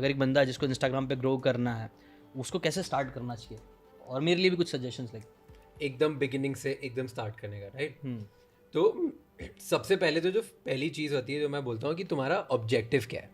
अगर एक बंदा है जिसको इंस्टाग्राम पे ग्रो करना है, उसको कैसे स्टार्ट करना चाहिए? और मेरे लिए भी कुछ सजेशंस लाइक। एकदम बिगिनिंग से एकदम स्टार्ट करने का, राइट? तो सबसे पहले तो जो पहली चीज़ होती है जो मैं बोलता हूँ कि तुम्हारा ऑब्जेक्टिव क्या है,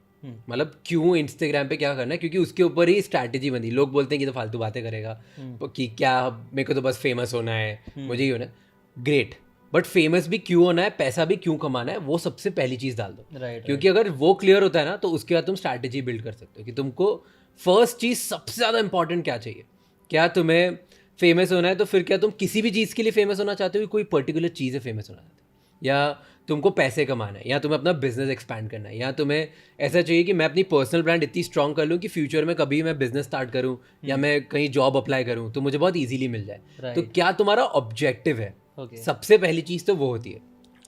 मतलब क्यों इंस्टाग्राम पे क्या करना है, क्योंकि उसके ऊपर ही स्ट्रैटेजी बनी। लोग बोलते हैं कि तो फालतू बातें करेगा कि क्या मेरे को तो बस फेमस होना है, मुझे ही होना है। ग्रेट, बट फेमस भी क्यों होना है, पैसा भी क्यों कमाना है, वो सबसे पहली चीज़ डाल दो। क्योंकि अगर वो क्लियर होता है ना तो उसके बाद तुम स्ट्रैटेजी बिल्ड कर सकते हो कि तुमको फर्स्ट चीज़ सबसे ज़्यादा इंपॉर्टेंट क्या चाहिए। क्या तुम्हें फेमस होना है तो फिर क्या तुम किसी भी चीज़ के लिए फेमस होना चाहते हो कि कोई पर्टिकुलर चीज़ है फेमस होना चाहते हो, या तुमको पैसे कमाना है, या तुम्हें अपना बिजनेस एक्सपैंड करना है, या तुम्हें ऐसा चाहिए कि मैं अपनी पर्सनल ब्रांड इतनी स्ट्रॉन्ग कर लूँ कि फ्यूचर में कभी मैं बिजनेस स्टार्ट करूँ या मैं कहीं जॉब अप्लाई करूँ तो मुझे बहुत ईजीली मिल जाए। तो क्या तुम्हारा ऑब्जेक्टिव है, सबसे पहली चीज़ तो वो होती है।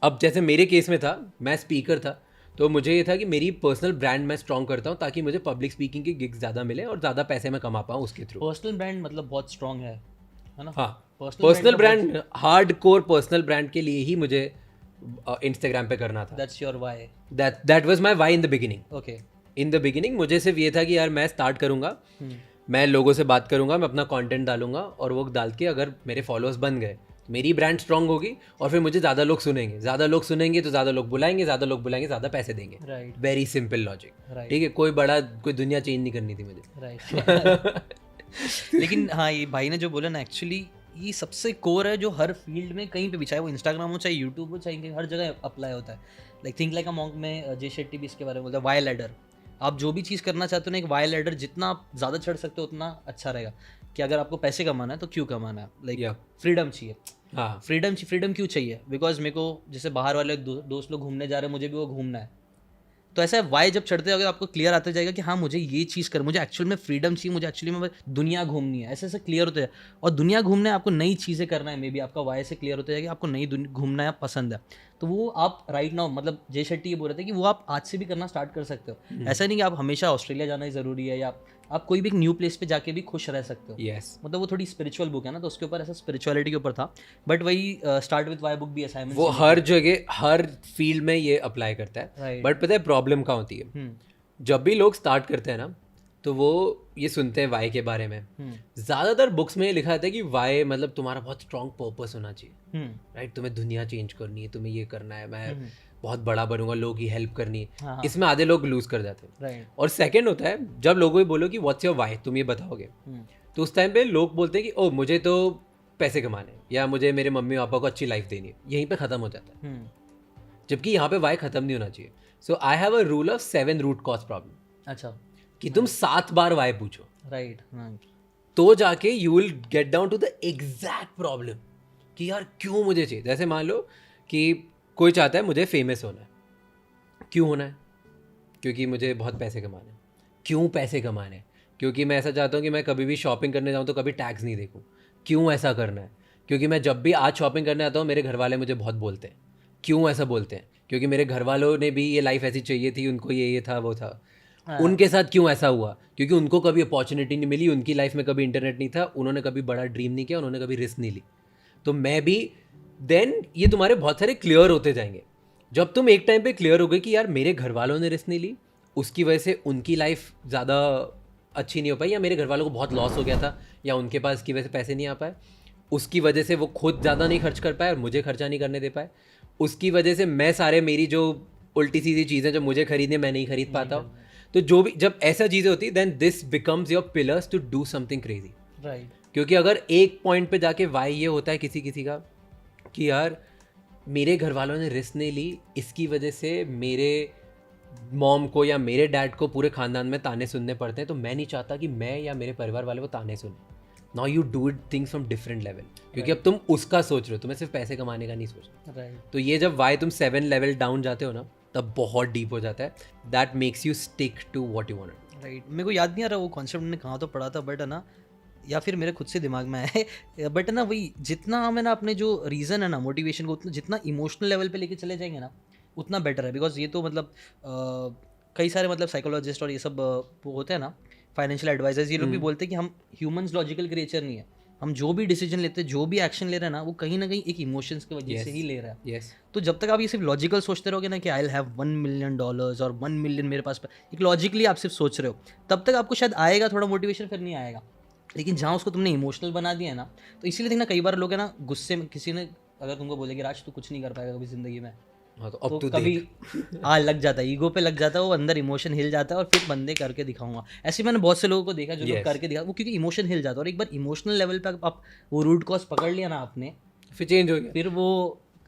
अब जैसे मेरे केस में था, मैं स्पीकर था, तो मुझे ये था कि मेरी पर्सनल ब्रांड मैं स्ट्रॉन्ग करता हूँ ताकि मुझे पब्लिक स्पीकिंग की गिग्स ज़्यादा मिले और ज़्यादा पैसे मैं कमा पाऊँ उसके थ्रू। पर्सनल ब्रांड मतलब बहुत स्ट्रांग है ना? हाँ, personal personal brand, hard core personal brand के लिए ही मुझे इंस्टाग्राम पे करना था। That's your why? That was my why in the beginning. Okay. In the beginning मुझे सिर्फ ये था कि यार मैं स्टार्ट करूंगा, मैं लोगों से बात करूंगा, मैं अपना कंटेंट डालूंगा और वो डाल के अगर मेरे फॉलोअर्स बन गए तो मेरी ब्रांड स्ट्रांग होगी और फिर मुझे ज़्यादा लोग सुनेंगे, ज़्यादा लोग सुनेंगे तो ज़्यादा लोग बुलाएंगे, ज़्यादा लोग बुलाएंगे ज़्यादा पैसे देंगे। राइट। वेरी सिंपल लॉजिक, ठीक है? कोई दुनिया चेंज नहीं करनी थी मुझे। राइट। लेकिन हाँ, ये भाई ने जो बोला ना, एक्चुअली ये सबसे कोर है जो हर फील्ड में कहीं पे भी, चाहे वो इंस्टाग्राम हो, चाहे यूट्यूब हो, चाहे कहीं, हर जगह अप्लाई होता है। Like think like a monk में जय शेट्टी भी इसके बारे में बोलता है, वाई लैडर। आप जो भी चीज़ करना चाहते हो ना, एक वाई लैडर जितना आप ज़्यादा चढ़ सकते हो उतना अच्छा रहेगा। कि अगर आपको पैसे कमाना है तो क्यों कमाना है, लाइक फ्रीडम चाहिए। हाँ, फ्रीडम क्यों चाहिए? बिकॉज मेरे को जैसे बाहर वाले दोस्त लोग घूमने जा रहे हैं, मुझे भी वो घूमना है। तो ऐसा वाई जब चढ़ते जाओगे आपको क्लियर आता जाएगा कि हाँ मुझे ये चीज़ कर, मुझे एक्चुअल में फ्रीडम चाहिए, मुझे एक्चुअली में दुनिया घूमनी है। ऐसे ऐसे क्लियर होते जाए, और दुनिया घूमना है, आपको नई चीज़ें करना है, मे बी आपका वाई से क्लियर होता जाएगा, आपको नई घूमना है, पसंद है। तो वो आप राइट नाउ, मतलब जय शेट्टी ये बोल रहे थे कि वो आप आज से भी करना स्टार्ट कर सकते हो। ऐसा नहीं कि आप हमेशा ऑस्ट्रेलिया जाना ही ज़रूरी है, या आप कोई भी एक न्यू प्लेस पे जाके भी खुश रह सकते हो। यस। मतलब वो थोड़ी स्पिरिचुअल बुक है ना, तो उसके ऊपर ऐसा स्पिरिचुअलिटी के ऊपर था। बट वही स्टार्ट विद वाई बुक भी असाइनमेंट वो हर जगह हर फील्ड में ये अप्लाई करता है। Right. बट पता है प्रॉब्लम कहाँ होती है? जब भी लोग स्टार्ट करते हैं ना तो वो ये सुनते हैं वाई के बारे में। ज़्यादातर बुक्स में ये लिखा रहता है कि वाई मतलब तुम्हारा बहुत स्ट्रॉन्ग पर्पस होना चाहिए, राइट? तुम्हें दुनिया चेंज करनी है, तुम्हें ये करना है, मैं बहुत बड़ा बनूंगा, लोगों की हेल्प करनी है। हाँ, हाँ। इसमें आधे लोग लूज कर जाते हैं। राइट। और सेकंड होता है जब लोगों को बोलो कि व्हाट्स योर वाई, तुम ये बताओगे, तो उस टाइम पे लोग बोलते हैं कि ओ मुझे तो पैसे कमाने हैं, या मुझे मेरे मम्मी पापा को अच्छी लाइफ देनी है। यहीं पे ख़त्म हो जाता है, जबकि यहाँ पे वाई ख़त्म नहीं होना चाहिए। So I have a rule of 7 root cause problem. अच्छा। कि तुम 7 बार वाई पूछो, राइट। तो जाके you will get down to the exact problem कि यार क्यों मुझे चाहिए। जैसे मान लो कि कोई चाहता है मुझे फेमस होना है। क्यों होना है? क्योंकि मुझे बहुत पैसे कमाने हैं। क्यों पैसे कमाने हैं? क्योंकि मैं ऐसा चाहता हूँ कि मैं कभी भी शॉपिंग करने जाऊँ तो कभी टैक्स नहीं देखूँ। क्यों ऐसा करना है? क्योंकि मैं जब भी आज शॉपिंग करने आता हूँ मेरे घर वाले मुझे बहुत बोलते हैं। क्यों ऐसा बोलते हैं? क्योंकि मेरे घर वालों ने भी ये लाइफ ऐसी चाहिए थी, उनको ये था वो था। उनके साथ क्यों ऐसा हुआ? क्योंकि उनको कभी अपॉर्चुनिटी नहीं मिली, उनकी लाइफ में कभी इंटरनेट नहीं था, उन्होंने कभी बड़ा ड्रीम नहीं किया, उन्होंने कभी रिस्क नहीं ली। तो मैं भी देन ये तुम्हारे बहुत सारे क्लियर होते जाएंगे। जब तुम एक टाइम पे क्लियर हो गए कि यार मेरे घर वालों ने रिस्क नहीं ली, उसकी वजह से उनकी लाइफ ज़्यादा अच्छी नहीं हो पाई, या मेरे घर वालों को बहुत लॉस हो गया था, या उनके पास की वजह से पैसे नहीं आ पाए, उसकी वजह से वो खुद ज़्यादा नहीं खर्च कर पाए और मुझे खर्चा नहीं करने दे पाए, उसकी वजह से मैं सारे मेरी जो उल्टी सीधी चीज़ें जो मुझे खरीदने मैं नहीं खरीद पाता हूँ। तो जो भी जब ऐसा चीज़ें होती then this becomes your pillars to do something crazy. Right. क्योंकि अगर एक पॉइंट पे जाके वाई ये होता है किसी किसी का कि यार मेरे घर वालों ने रिस्क नहीं ली, इसकी वजह से मेरे मॉम को या मेरे डैड को पूरे ख़ानदान में ताने सुनने पड़ते हैं, तो मैं नहीं चाहता कि मैं या मेरे परिवार वाले वो ताने सुने। Now you do it things from different level, क्योंकि अब तुम उसका सोच रहे हो, तुम्हें सिर्फ पैसे कमाने का नहीं सोच रहे। राइट। तो ये जब वाई तुम 7 लेवल डाउन जाते हो ना तब बहुत डीप हो जाता है। That makes you stick to what you want. Right. मेरे को याद नहीं आ रहा वो कॉन्सेप्ट मैंने कहाँ तो पढ़ा था, बट है ना, या फिर मेरे खुद से दिमाग में आया बट ना वही, जितना मैं ना अपने जो रीज़न है ना मोटिवेशन को, उतना जितना इमोशनल लेवल पे लेके चले जाएंगे ना उतना बेटर है। बिकॉज ये तो मतलब कई सारे मतलब साइकोलॉजिस्ट और ये सब वो होते हैं ना, फाइनेंशियल एडवाइजर्स, ये लोग भी बोलते हैं कि हम ह्यूमंस लॉजिकल क्रिएचर नहीं है, हम जो भी डिसीजन लेते हैं, जो भी एक्शन ले रहे हैं ना, वो कहीं ना कहीं एक इमोशंस की वजह से ही ले रहा है। यस तो जब तक आप ये सिर्फ लॉजिकल सोचते रहोगे ना कि आई विल हैव $1 मिलियन और 1 मिलियन मेरे पास, एक लॉजिकली आप सिर्फ सोच रहे हो, तब तक आपको शायद आएगा थोड़ा मोटिवेशन, फिर नहीं आएगा। लेकिन जहाँ उसको तुमने इमोशनल बना दिया है ना, तो इसीलिए देखना कई बार लोग है ना गुस्से में, किसी ने अगर तुमको बोले कि राज तू कुछ नहीं कर पाएगा कभी ज़िंदगी में, हाँ, तो तो अब तू कभी देख लग जाता है, ईगो पे लग जाता है, वो अंदर इमोशन हिल जाता है और फिर बंदे करके दिखाऊंगा। ऐसे मैंने बहुत से लोगों को देखा जो लोग Yes. करके दिखा, वो क्योंकि इमोशन हिल जाता है, और एक बार इमोशनल लेवल पे आप वो रूट कॉज पकड़ लिया ना आपने, फिर चेंज हो गया। फिर वो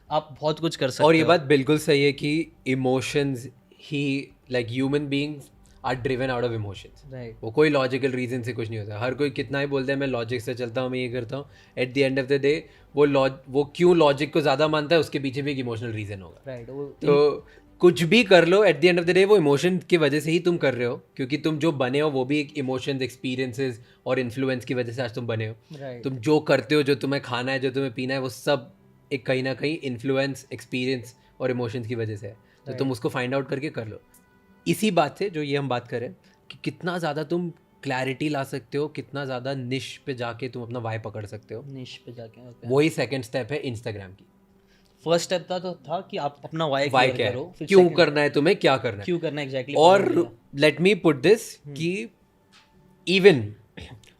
आप बहुत कुछ कर सकते और ये हो। बात बिल्कुल सही है कि इमोशंस ही, like human beings are driven out of emotions. Right वो कोई लॉजिकल रीजन से कुछ नहीं होता। हर कोई कितना ही बोलता है मैं लॉजिक से चलता हूँ, मैं ये करता हूँ, eight the end of the day वो क्यों लॉजिक को ज़्यादा मानता है, उसके पीछे भी एक इमोशनल रीज़न होगा। राइट वो तो कुछ भी कर लो, at the end of the day वो इमोशन की वजह से ही तुम कर रहे हो, क्योंकि तुम जो बने हो वो भी एक इमोशंस, एक्सपीरियंसेस और इन्फ्लुएंस की वजह से आज तुम बने हो। राइट तुम जो करते हो, जो तुम्हें खाना है, जो तुम्हें पीना है, वो सब एक कहीं ना कहीं इन्फ्लुएंस, एक्सपीरियंस और इमोशंस की वजह से है। तो तुम उसको फाइंड आउट करके कर लो। इसी बात से जो ये हम बात करें कि कितना ज़्यादा तुम क्लैरिटी ला सकते हो, कितना ज़्यादा निश पे जाके तुम अपना वाई पकड़ सकते हो, निश पे जाके वही सेकंड स्टेप है इंस्टाग्राम की। फर्स्ट स्टेप था कि आप अपना वाई वाई क्लियर क्या करो, है, फिर क्यों second- करना है तुम्हें, क्या करना है, क्यों करना है एग्जैक्टली। और लेट मी पुट दिस कि इवन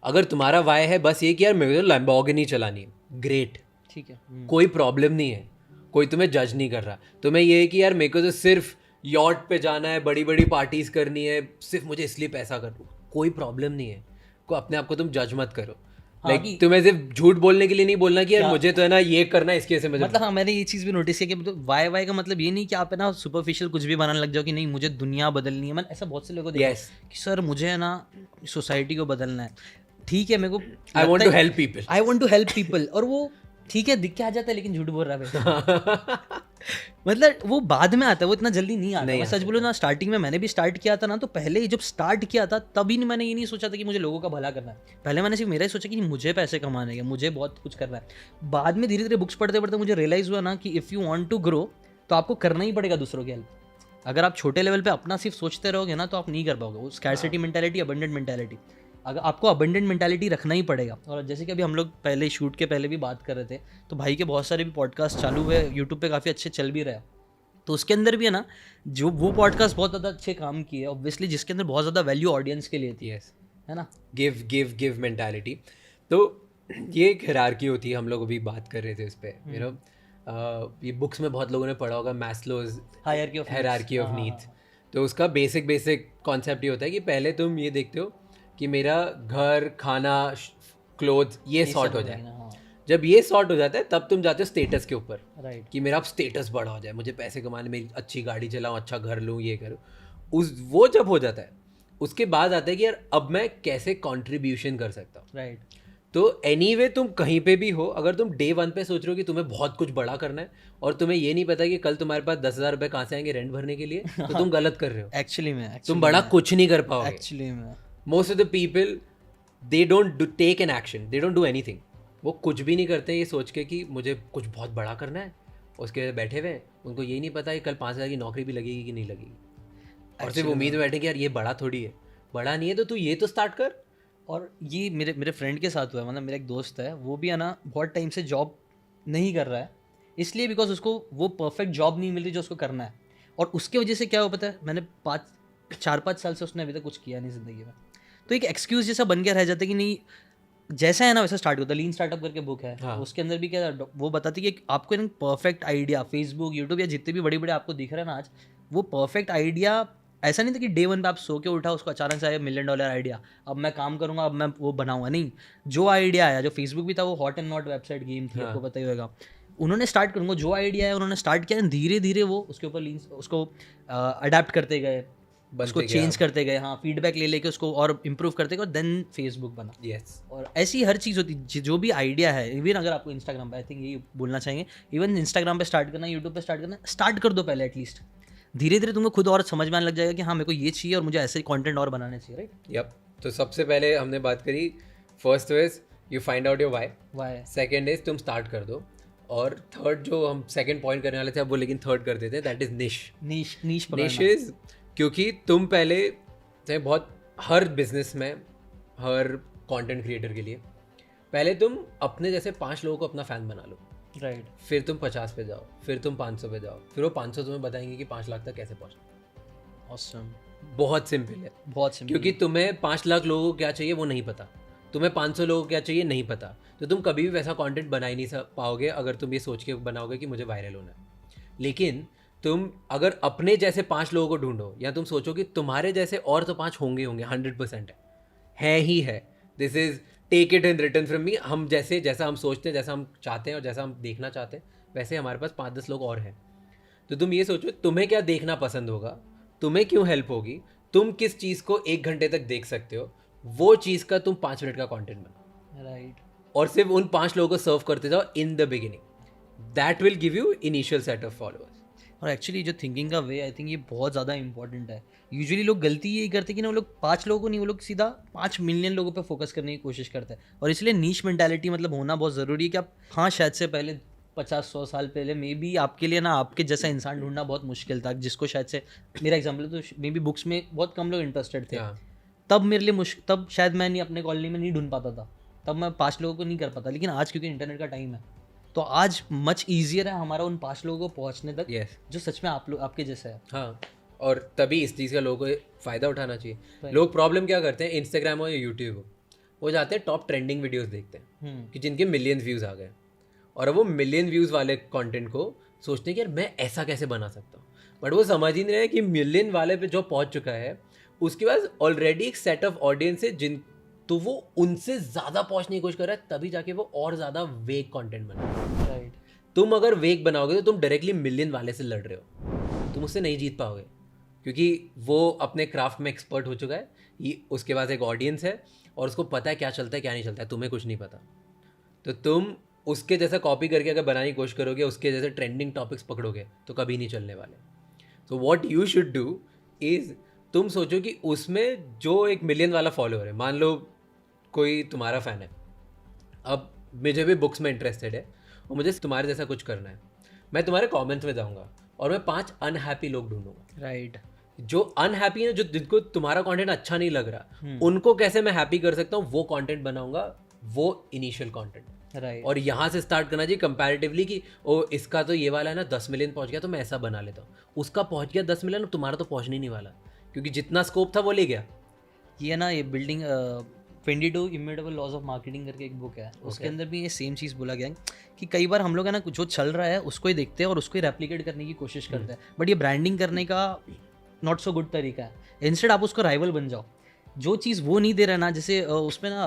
अगर तुम्हारा वाई है बस ये कि यार मेरे को लैम्बोर्गिनी चलानी है, ग्रेट, ठीक है कोई प्रॉब्लम नहीं है, कोई तुम्हें जज नहीं कर रहा। तुम्हें ये है कि यार मेरे को तो सिर्फ यॉट पे जाना है, बड़ी बड़ी पार्टीज करनी है, सिर्फ मुझे इसलिए पैसा कर, कोई प्रॉब्लम नहीं है। को अपने आप को तुम जज मत करो। लाइक तुम्हें सिर्फ झूठ बोलने के लिए नहीं बोलना कि यार मुझे तो है ना ये करना है, इसकी वजह से मुझे, मतलब हाँ, मैंने ये चीज़ भी नोटिस किया कि मतलब वाई वाई का मतलब ये नहीं कि आप है ना सुपरफिशियल कुछ भी बनाने लग जाओ कि नहीं मुझे दुनिया बदलनी है। मैंने ऐसा बहुत से लोगों को देखा Yes. कि सर मुझे है ना सोसाइटी को बदलना है, ठीक है मेरे को I want to help people, I want to help people, और वो ठीक है दिख के आ जाता है लेकिन झूठ बोल रहा है मतलब वो बाद में आता है, वो इतना जल्दी नहीं आता। मैं सच बोलूँ ना, स्टार्टिंग में मैंने भी स्टार्ट किया था ना, तो पहले जब स्टार्ट किया था तभी मैंने ये नहीं सोचा था कि मुझे लोगों का भला करना है। पहले मैंने सिर्फ मेरा ही सोचा कि मुझे पैसे कमाने हैं, मुझे बहुत कुछ करना है। बाद में धीरे धीरे बुक्स पढ़ते पढ़ते मुझे रियलाइज हुआ ना कि if you want to grow तो आपको करना ही पड़ेगा दूसरों की हेल्प। अगर आप छोटे लेवल पे अपना सिर्फ सोचते रहोगे ना तो आप नहीं कर पाओगे। वो स्कैरसिटी मेंटालिटी, अबंडेंट मेंटालिटी, अगर आपको अबंडेंट मेंटालिटी रखना ही पड़ेगा। और जैसे कि अभी हम लोग पहले शूट के पहले भी बात कर रहे थे, तो भाई के बहुत सारे भी पॉडकास्ट चालू हुए, यूट्यूब पे काफ़ी अच्छे चल भी रहे हैं। तो उसके अंदर भी है ना, जो वो पॉडकास्ट बहुत ज़्यादा अच्छे काम किए ऑब्वियसली, जिसके अंदर बहुत ज़्यादा वैल्यू ऑडियंस के लिए थी, है ना, गिव गिव गिव मेंटालिटी। तो ये एक हायरार्की होती है, हम लोग अभी बात कर रहे थे इस पे, यू नो, ये बुक्स में बहुत लोगों ने पढ़ा होगा, मैस्लोज हायरार्की ऑफ नीड्स। तो उसका बेसिक कॉन्सेप्ट ये होता है कि पहले तुम ये देखते हो कि मेरा घर, खाना, क्लोथ्स ये सॉर्ट हो जाए। जब ये सॉर्ट हो जाता है तब तुम जाते हो स्टेटस के ऊपर, राइट, कि मेरा अब स्टेटस बड़ा हो जाए, मुझे पैसे कमाने, मेरी अच्छी गाड़ी चलाऊं, अच्छा घर लूँ, ये करूँ। वो जब हो जाता है उसके बाद आता है कि यार अब मैं कैसे कंट्रीब्यूशन कर सकता हूँ। राइट। तो एनीवे तुम कहीं पे भी हो, अगर तुम डे 1 पे सोच रहे हो कि तुम्हें बहुत कुछ बड़ा करना है और तुम्हें ये नहीं पता कि कल तुम्हारे पास 10,000 रुपये कहाँ से आएंगे रेंट भरने के लिए, तो तुम गलत कर रहे हो। एक्चुअली में तुम बड़ा कुछ नहीं कर पाओगे। एक्चुअली में most of the people they don't take an action, they don't do anything. वो कुछ भी नहीं करते ये सोच के कि मुझे कुछ बहुत बड़ा करना है, उसके बाद बैठे हुए हैं, उनको ये नहीं पता कि कल 5,000 की नौकरी भी लगेगी कि नहीं लगेगी, और सिर्फ उम्मीद में बैठे कि यार ये बड़ा थोड़ी है। बड़ा नहीं है तो तू ये तो स्टार्ट कर। और ये मेरे फ्रेंड के साथ हुआ है, मतलब मेरा एक दोस्त है, वो भी है ना बहुत टाइम से जॉब नहीं कर रहा है, इसलिए बिकॉज उसको वो परफेक्ट जॉब नहीं मिल रही जो उसको करना है। और उसके वजह से क्या हुआ पता है, मैंने 4-5 साल से उसने अभी तक कुछ किया नहीं ज़िंदगी में। तो एक एक्सक्यूज़ जैसा बन के रह जाता है कि नहीं जैसा है ना वैसा स्टार्ट होता है। लीन स्टार्टअप करके बुक है, उसके अंदर भी क्या वो बताती है कि आपको एक परफेक्ट आइडिया, फेसबुक, यूट्यूब या जितने भी बड़े बड़े आपको दिख रहे हैं ना आज, वो परफेक्ट आइडिया ऐसा नहीं था कि डे 1 पे आप सो के उठा उसको अचानक से आया $1 मिलियन आइडिया, अब मैं काम करूंगा, अब मैं वो बनाऊंगा। नहीं, जो आइडिया आया, जो फेसबुक भी था वो hot and not website game थी, आपको पता ही होगा। उन्होंने स्टार्ट करूंगा, जो आइडिया है उन्होंने स्टार्ट किया, धीरे धीरे वो उसके ऊपर उसको अडेप्ट करते गए, उसको चेंज करते गए, हाँ, फीडबैक ले लेके उसको और इम्प्रूव करते गए, और देन फेसबुक बना। यस। और ऐसी हर चीज़ होती है, जो भी आइडिया है। इवन अगर आपको इंस्टाग्राम पे, आई थिंक यही बोलना चाहेंगे, इवन इंस्टाग्राम पे स्टार्ट करना, यूट्यूब पे स्टार्ट करना, स्टार्ट कर दो पहले एटलीस्ट। धीरे धीरे तुमको खुद और समझ में आने लग जाएगा कि हाँ मेरे को ये चाहिए और मुझे ऐसे कंटेंट और बनाने चाहिए, राइट। यप। तो सबसे पहले हमने बात करी, first is you find out your why, second is तुम स्टार्ट कर दो, और थर्ड जो हम सेकंड पॉइंट करने वाले थे अब वो लेकिन थर्ड कर देते हैं, दैट इज निश इज, क्योंकि तुम पहले चाहे बहुत, हर बिजनेस में, हर कंटेंट क्रिएटर के लिए पहले तुम अपने जैसे 5 लोगों को अपना फैन बना लो, राइट फिर तुम 50 पे जाओ, फिर तुम 500 पे जाओ, फिर वो 500 तुम्हें बताएंगे कि 5 लाख तक कैसे पहुंचना। ऑसम बहुत सिंपल है, बहुत सिंपल क्योंकि तुम्हें 5 लाख लोगों को क्या चाहिए वो नहीं पता, तुम्हें 500 लोगों को क्या चाहिए नहीं पता, तो तुम कभी भी वैसा कंटेंट बना ही नहीं पाओगे अगर तुम ये सोच के बनाओगे कि मुझे वायरल होना है। लेकिन तुम अगर अपने जैसे 5 लोगों को ढूंढो, या तुम सोचो कि तुम्हारे जैसे और तो 5 होंगे 100% है ही है, this is take it in return from me, हम जैसा हम सोचते हैं, जैसा हम चाहते हैं और जैसा हम देखना चाहते हैं, वैसे हमारे पास 5-10 लोग और हैं। तो तुम ये सोचो तुम्हें क्या देखना पसंद होगा, तुम्हें क्यों हेल्प होगी, तुम किस चीज़ को 1 घंटे तक देख सकते हो, वो चीज़ का तुम 5 मिनट का कंटेंट बनाओ, राइट। और सिर्फ उन 5 लोगों को सर्व करते जाओ in the beginning. That will give you initial set of followers. और एक्चुअली जो थिंकिंग का वे, आई थिंक ये बहुत ज़्यादा इंपॉर्टेंट है। यूजुअली लोग गलती यही करते हैं कि ना, वो लोग 5 लोगों को नहीं, वो लोग सीधा 5 मिलियन लोगों पे फोकस करने की कोशिश करते हैं। और इसलिए नीश मेंटालिटी मतलब होना बहुत ज़रूरी है कि आप, हाँ शायद से पहले 50-100 साल पहले मे बी आपके लिए ना आपके जैसा इंसान ढूंढना बहुत मुश्किल था, जिसको शायद से, मेरा एग्जाम्पल तो मे बी बुक्स में बहुत कम लोग इंटरेस्टेड थे। तब मेरे लिए तब शायद मैं नहीं अपने कॉलोनी में नहीं ढूंढ पाता था, तब मैं 5 लोगों को नहीं कर पाता। लेकिन आज क्योंकि इंटरनेट का टाइम है, तो आज मच ईजियर है हमारा उन 5 लोगों को पहुंचने तक, Yes. जो सच में आप लोग आपके जैसे है। हाँ, और तभी इस चीज़ का लोगों को फ़ायदा उठाना चाहिए। लोग प्रॉब्लम क्या करते हैं, इंस्टाग्राम हो या यूट्यूब हो, वो जाते हैं टॉप ट्रेंडिंग वीडियोस देखते हैं कि जिनके मिलियन व्यूज़ आ गए, और वो मिलियन व्यूज़ वाले कंटेंट को सोचते हैं कि यार मैं ऐसा कैसे बना सकता हूँ, बट वो समझ ही नहीं रहे कि मिलियन वाले पे जो पहुँच चुका है उसके पास ऑलरेडी एक सेट ऑफ ऑडियंस है, जिन तो वो उनसे ज़्यादा पहुँचने की कोशिश कर रहा है, तभी जाके वो और ज़्यादा वेग कंटेंट बना रहा है। राइट। तुम अगर वेग बनाओगे तो तुम डायरेक्टली मिलियन वाले से लड़ रहे हो, तुम उससे नहीं जीत पाओगे, क्योंकि वो अपने क्राफ्ट में एक्सपर्ट हो चुका है, ये उसके पास एक ऑडियंस है और उसको पता है क्या चलता है क्या नहीं चलता है, तुम्हें कुछ नहीं पता। तो तुम उसके जैसा कॉपी करके अगर बनाने की कोशिश करोगे, उसके जैसे ट्रेंडिंग टॉपिक्स पकड़ोगे, तो कभी नहीं चलने वाले। So what you should do is, तुम सोचो कि उसमें जो एक मिलियन वाला फॉलोअर है, मान लो कोई तुम्हारा फ़ैन है, अब मुझे भी बुक्स में इंटरेस्टेड है और मुझे तुम्हारे जैसा कुछ करना है, मैं तुम्हारे कमेंट्स में जाऊंगा और मैं 5 अनहैप्पी लोग ढूंढूंगा। राइट। जो अनहैप्पी है, जो जिनको तुम्हारा कंटेंट अच्छा नहीं लग रहा, उनको कैसे मैं हैप्पी कर सकता हूँ, वो कंटेंट बनाऊंगा, वो इनिशियल कंटेंट। राइट। और यहाँ से स्टार्ट करना चाहिए कंपैरेटिवली कि ओ इसका तो ये वाला है ना 10 मिलियन पहुँच गया तो मैं ऐसा बना लेता हूँ, उसका पहुँच गया 10 मिलियन, तुम्हारा तो पहुँचने नहीं वाला, क्योंकि जितना स्कोप था वो ले गया। ये ना, ये building 22 immutable laws of marketing करके एक बुक है, उसके अंदर भी ये सेम चीज़ बोला गया है कि कई बार हम लोग है ना, जो चल रहा है उसको ही देखते हैं और उसको ही रेप्लिकेट करने की कोशिश करते हैं, बट ये ब्रांडिंग करने का नॉट सो गुड तरीका है। इंस्टेड आप उसको राइवल बन जाओ, जो चीज़ वो नहीं दे रहा ना, जैसे उसमें ना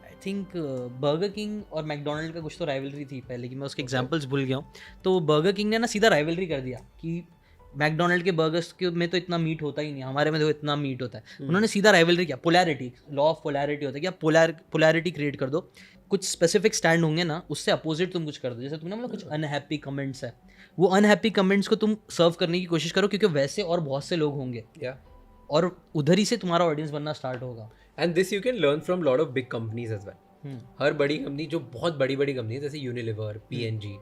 आई थिंक बर्गर किंग और मैकडोनल्ड का कुछ तो राइवलरी थी पहले की, मैं उसके एग्जांपल्स भूल गया हूँ। तो बर्गर किंग ने ना सीधा राइवलरी कर दिया कि मैकडोनल्ड के बर्गर्स के में तो इतना मीट होता ही नहीं, हमारे में तो इतना मीट होता है। उन्होंने सीधा राइवलरी किया, पोलैरिटी, लॉ ऑफ पोलैरिटी होता है कि आप पोलैरिटी क्रिएट कर दो, कुछ स्पेसिफिक स्टैंड होंगे ना, उससे अपोजिट तुम कुछ कर दो। जैसे तुमने मतलब कुछ अनहैप्पी कमेंट्स है, वो अनहैप्पी कमेंट्स को तुम सर्व करने की कोशिश करो, क्योंकि वैसे और बहुत से लोग होंगे और उधर ही से तुम्हारा ऑडियंस बनना स्टार्ट होगा। And this you can learn from lot of big companies as well. हर बड़ी कंपनी, जो बहुत बड़ी बड़ी कंपनीज जैसे यूनिलीवर, पीएनजी,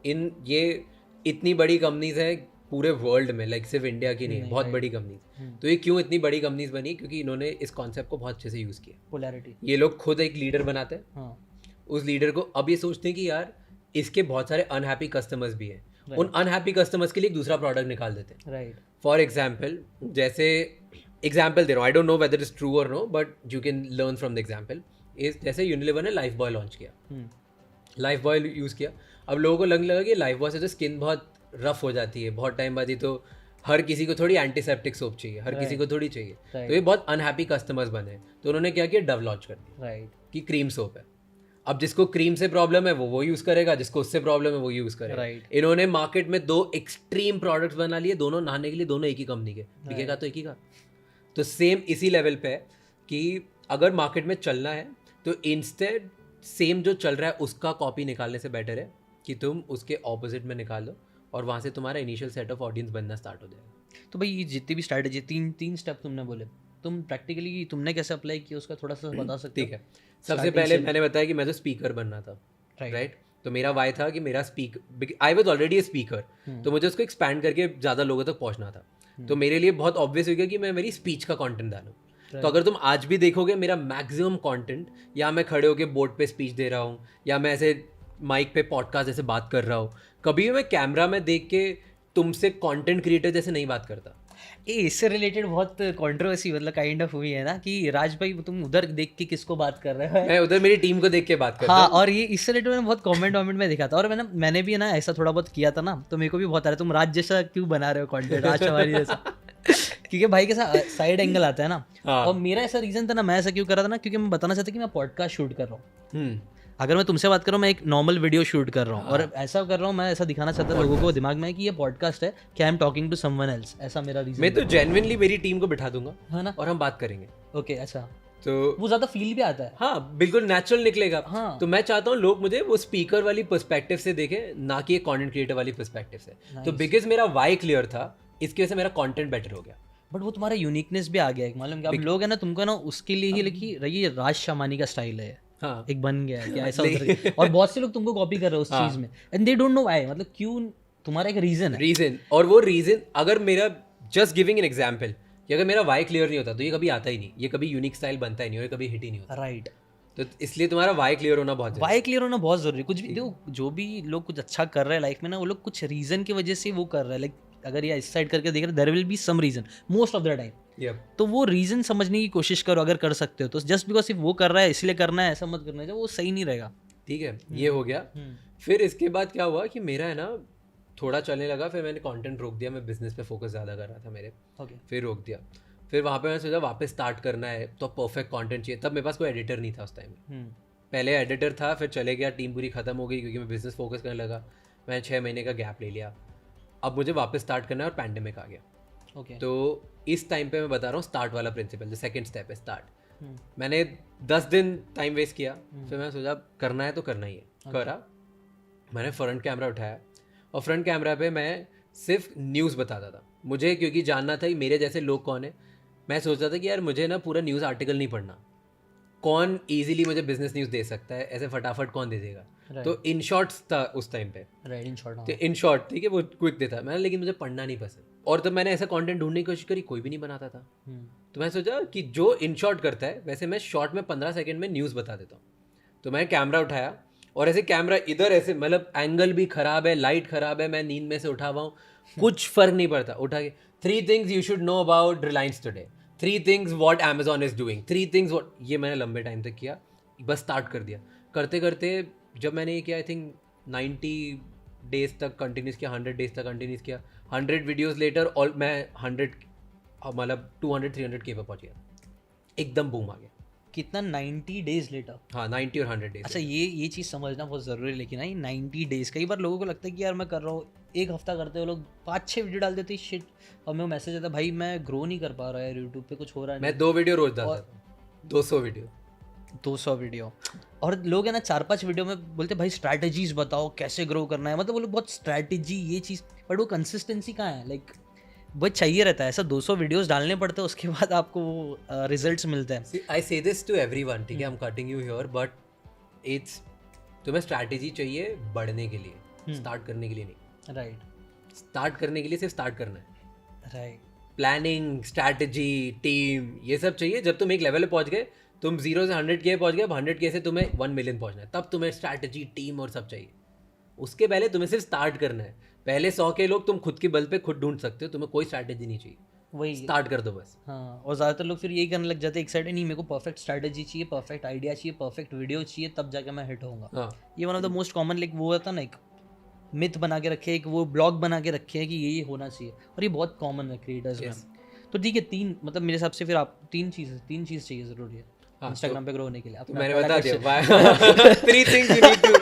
इन ये इतनी बड़ी कंपनीज हैं पूरे वर्ल्ड में, लाइक सिर्फ इंडिया की नहीं, बहुत बड़ी कंपनीज। तो ये क्यों इतनी बड़ी कंपनीज बनी, क्योंकि इन्होंने इस कॉन्सेप्ट को बहुत अच्छे से यूज़ किया, पोलैरिटी। ये लोग खुद एक लीडर बनाते हैं, हाँ। उस लीडर को अब ये सोचते हैं कि यार इसके बहुत सारे अनहैप्पी कस्टमर्स भी हैं, उन अनहैप्पी कस्टमर्स के लिए एक दूसरा प्रोडक्ट निकाल देते हैं। राइट। फॉर एग्जाम्पल, जैसे एग्जाम्पल दे रहा हूँ, I don't know whether is true और no, but you can learn from the example. Is जैसे यूनिलीवर ने लाइफ बॉय लॉन्च किया, लाइफ बॉय यूज़ किया, अब लोगों को लगने लगा कि लाइफ बॉय से तो स्किन बहुत रफ हो जाती है, बहुत टाइम बाद ही तो हर किसी को थोड़ी एंटीसेप्टिक सोप चाहिए, हर किसी को थोड़ी चाहिए, तो ये बहुत अनहैप्पी कस्टमर्स बने, तो उन्होंने क्या किया, डव लॉन्च कर दिया। राइट। कि क्रीम सोप है, अब जिसको क्रीम से प्रॉब्लम है वो यूज़ करेगा, जिसको उससे प्रॉब्लम है वो यूज़ करेगा। Right. इन्होंने मार्केट में 2 एक्सट्रीम प्रोडक्ट्स बना लिए, दोनों नहाने के लिए, दोनों एक ही कंपनी के, बिकेगा तो एक ही का। तो सेम इसी लेवल पे है कि अगर मार्केट में चलना है तो इंस्टेड सेम जो चल रहा है उसका कॉपी निकालने से बेटर है कि तुम उसके ऑपोजिट में निकाल दो और वहाँ से तुम्हारा इनिशियल सेट ऑफ ऑडियंस बनना स्टार्ट हो जाएगा। तो भाई ये जितनी भी स्ट्रैटेजी, तीन स्टेप तुमने बोले, तुम प्रैक्टिकली तुमने कैसे अप्लाई किया उसका थोड़ा सा बता सकते हो? ठीक है, सबसे पहले मैंने बताया कि मैं तो स्पीकर बनना था, राइट? तो मेरा वाई था कि मेरा I was already a speaker, तो मुझे उसको एक्सपैंड करके ज़्यादा लोगों तक पहुँचना था। तो मेरे लिए बहुत ऑब्वियस हो गया कि मैं मेरी स्पीच का कंटेंट डालूँ। तो अगर तुम आज भी देखोगे मेरा मैक्सिमम कंटेंट, या मैं खड़े होके बोर्ड पे स्पीच दे रहा हूँ, या मैं ऐसे माइक पे पॉडकास्ट जैसे बात कर रहा हूँ, कभी भी मैं कैमरा में देख के तुमसे कंटेंट क्रिएटर जैसे नहीं बात करता। इससे रिलेटेड बहुत कंट्रोवर्सी मतलब काइंड ऑफ हुई है ना कि राज भाई तुम उधर देख के किसको बात कर रहे हो। मैं उधर मेरी टीम को देख के बात करता हाँ, हूँ। और ये इससे रिलेटेड मैंने बहुत कमेंट में देखा था, और मैंने भी ना ऐसा थोड़ा बहुत किया था ना, तो मेरे को भी बहुत आ रहा है तुम राज जैसा क्यों बना रहे हो कंटेंट, राज हमारी जैसा। क्योंकि भाई के साथ साइड एंगल आता है ना। हाँ। और मेरा ऐसा रीजन था ना, मैं ऐसा क्यों कर रहा था ना, क्योंकि मैं बताना चाहता कि मैं पॉडकास्ट शूट कर रहा हूँ। अगर मैं तुमसे बात कर रहा हूँ, मैं एक नॉर्मल वीडियो शूट कर रहा हूँ, और ऐसा कर रहा हूँ, मैं ऐसा दिखाना चाहता लोगों को दिमाग में कि ये पॉडकास्ट है, कि I am talking to someone else, ऐसा मेरा रीजन। मैं तो जेन्युइनली मेरी टीम को बिठा दूंगा, है ना, और हम बात करेंगे। ओके, अच्छा, तो वो ज्यादा फील भी आता है। हाँ, बिल्कुल नेचुरल निकलेगा। हाँ। तो मैं चाहता हूँ लोग मुझे वो स्पीकर वाली पर्सपेक्टिव से देखें, ना कि एक कंटेंट क्रिएटर वाली पर्सपेक्टिव से। तो बिकॉज मेरा वाई क्लियर था, इसकी वजह से मेरा कंटेंट बेटर हो गया। बट वो तुम्हारा यूनिकनेस भी आ गया है, मालूम क्या, अब लोग है ना तुमको ना उसके लिए ही लिखी रही, राज शमानी का स्टाइल है। हाँ, एक बन गया है कि ऐसा उधर, और बहुत से लोग तुमको कॉपी कर रहे हो उस चीज में, and they don't know why, मतलब क्यों, तुम्हारा एक रीजन है। रीजन, और वो रीजन अगर मेरा, जस्ट गिविंग एन एग्जांपल, कि अगर मेरा वाई क्लियर नहीं होता तो ये कभी आता ही नहीं, ये कभी यूनिक स्टाइल बनता ही नहीं, और ये कभी हिट ही नहीं होता। राइट, तो इसलिए तुम्हारा वाई क्लियर होना बहुत जरूरी है। वाई क्लियर होना बहुत जरूरी है। कुछ भी देखो, जो भी लोग कुछ अच्छा कर रहे हैं लाइफ में ना, वो लोग कुछ रीजन की वजह से वो कर रहे हैं। लाइक अगर ये इस साइड करके देख रहे हैं, there will be some reason most of the time. तो वो रीजन समझने की कोशिश करो, अगर कर सकते हो तो। जस्ट बिकॉज सिर्फ वो कर रहा है इसलिए करना है, ऐसा मत करना चाहिए, वो सही नहीं रहेगा। ठीक है, ये हो गया। फिर इसके बाद क्या हुआ कि मेरा है ना थोड़ा चलने लगा, फिर मैंने कंटेंट रोक दिया, मैं बिजनेस पे फोकस ज़्यादा कर रहा था मेरे। फिर रोक दिया, फिर वहाँ पे मैंने सोचा वापस स्टार्ट करना है तो परफेक्ट कंटेंट चाहिए। तब मेरे पास कोई एडिटर नहीं था उस टाइम में। पहले एडिटर था, फिर चले गया, टीम पूरी खत्म हो गई क्योंकि मैं बिजनेस फोकस करने लगा। मैंने 6 महीने का गैप ले लिया, अब मुझे वापस स्टार्ट करना है, और पैंडेमिक आ गया। तो इस टाइम पे मैं बता रहा हूँ स्टार्ट वाला प्रिंसिपल, जो सेकंड स्टेप है स्टार्ट। मैंने 10 दिन टाइम वेस्ट किया, फिर मैंने सोचा करना है तो करना ही है। करा, मैंने फ्रंट कैमरा उठाया, और फ्रंट कैमरा पे मैं सिर्फ न्यूज़ बताता था। मुझे क्योंकि जानना था कि मेरे जैसे लोग कौन है। मैं सोचता था कि यार मुझे ना पूरा न्यूज़ आर्टिकल नहीं पढ़ना, कौन ईजिली मुझे बिजनेस न्यूज़ दे सकता है, ऐसे फटाफट कौन दे देगा। तो इन शॉर्ट्स था उस टाइम पे, तो इन शॉर्ट, ठीक है, वो क्विक देता मैंने, लेकिन मुझे पढ़ना नहीं पसंद। और तब मैंने ऐसा कंटेंट ढूंढने की कोशिश करी, कोई भी नहीं बनाता था। तो मैं सोचा कि जो इन शॉर्ट करता है, वैसे मैं शॉर्ट में 15 सेकंड में न्यूज़ बता देता हूँ। तो मैंने कैमरा उठाया, और ऐसे कैमरा इधर ऐसे, मतलब एंगल भी खराब है, लाइट खराब है, मैं नींद में से उठा हुआ हूँ, कुछ फर्क नहीं पड़ता, उठा के 3 things you should know about Reliance today, 3 things what Amazon is doing, 3 things what, ये मैंने लंबे टाइम तक किया, बस स्टार्ट कर दिया। करते करते जब मैंने ये किया, आई थिंक 90 डेज तक कंटिन्यूस किया, 100 डेज तक कंटिन्यूस किया, 100 वीडियोज़ लेटर, और मैं 100 मतलब 200-300K पे पहुँच गया, एकदम बूम आ गया। कितना 90 डेज लेटर? हाँ, 90 और 100 डेज। अच्छा, ये चीज़ समझना बहुत ज़रूरी है। लेकिन ये 90 डेज, कई बार लोगों को लगता है कि यार मैं कर रहा हूँ, एक हफ्ता करते हो लोग 5-6 वीडियो डाल देते हैं, शिट, और मेरे को मैसेज आता है भाई मैं ग्रो नहीं कर पा रहा है यूट्यूब पे, कुछ हो रहा है। मैं 2 वीडियो रोज डालता था, 200 वीडियो, और लोग है ना 4-5 वीडियो में बोलते भाई स्ट्रैटेजीज बताओ कैसे ग्रो करना है, मतलब वो लोग बहुत स्ट्रैटेजी ये चीज़, बट वो कंसिस्टेंसी कहाँ है? लाइक बहुत चाहिए रहता है, ऐसा 200 वीडियोस डालने पड़ते हैं, उसके बाद आपको वो रिजल्ट्स मिलते हैं। आई से दिस टू एवरीवन, ठीक है, I am cutting you here, but it's, तुम्हें स्ट्रैटेजी चाहिए बढ़ने के लिए, स्टार्ट करने के लिए नहीं। राइट, स्टार्ट करने के लिए सिर्फ स्टार्ट करना है। राइट, प्लानिंग, स्ट्रैटेजी, टीम, ये सब चाहिए। जब तुम एक लेवल पे पहुंच गए, तुम 0 से 100K पहुंच गए, अब 100K से तुम्हें 1 मिलियन पहुंचना है, तब तुम्हें स्ट्रैटेजी, टीम और सब चाहिए। उसके पहले तुम्हें सिर्फ स्टार्ट करना है। पहले 100 के लोग तुम खुद के बल पे खुद ढूंढ सकते हो, तुम्हें कोई स्ट्रैटेजी नहीं चाहिए, वही स्टार्ट कर दो बस। हाँ, और ज़्यादातर लोग फिर यही करने लग जाते हैं, एक साइड नहीं, मेरे को परफेक्ट स्ट्रैटेजी चाहिए, परफेक्ट आइडिया चाहिए, परफेक्ट वीडियो चाहिए, तब जाके मैं हिट होऊंगा। हाँ, ये one of the most common, like वो होता ना, एक मिथ बना के रखे, एक वो ब्लॉग बना के रखे हैं कि ये होना चाहिए, और ये बहुत कॉमन है क्रिएटर्स में। तो ठीक है, 3, मतलब मेरे हिसाब से फिर आप 3 चीज़ चाहिए ज़रूरी है इंस्टाग्राम पे ग्रो होने के लिए। तो मैंने बता दिया 3 things you need to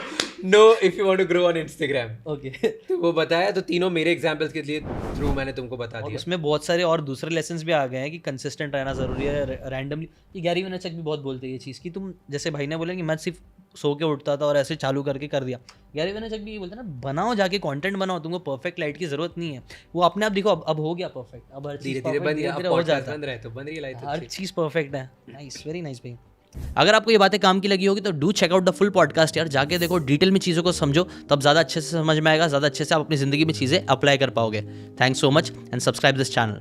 know if you want to grow on Instagram. Okay, तो वो बताया, तो तीनों मेरे एग्जांपल्स के लिए थ्रू मैंने तुमको बता दिया। उसमें बहुत सारे और दूसरे लेसन्स भी आ गए हैं कि कंसिस्टेंट रहना ज़रूरी है। रैंडमली ये गैरी वेनरचक भी बहुत बोलते हैं ये चीज़, कि तुम जैसे भाई ने बोला कि मैं सिर्फ सो के उठता था और ऐसे चालू करके कर दिया। गैरी वेनरचक भी ये बोलते हैं ना, बनाओ, जाके कंटेंट बनाओ, तुमको परफेक्ट लाइट की जरूरत नहीं है, वो अपने आप देखो अब हो गया परफेक्ट, अब हर चीज़ धीरे-धीरे बन गया, हो जाता है, बन रहा है तो बन रही है लाइट, हर चीज़ परफेक्ट है। नाइस, वेरी नाइस भाई। अगर आपको ये बातें काम की लगी होगी तो do check out the full podcast यार, जाके देखो, डिटेल में चीज़ों को समझो, तब ज़्यादा अच्छे से समझ में आएगा, ज़्यादा अच्छे से आप अपनी ज़िंदगी में चीज़ें अप्लाई कर पाओगे। Thanks so much and subscribe this channel.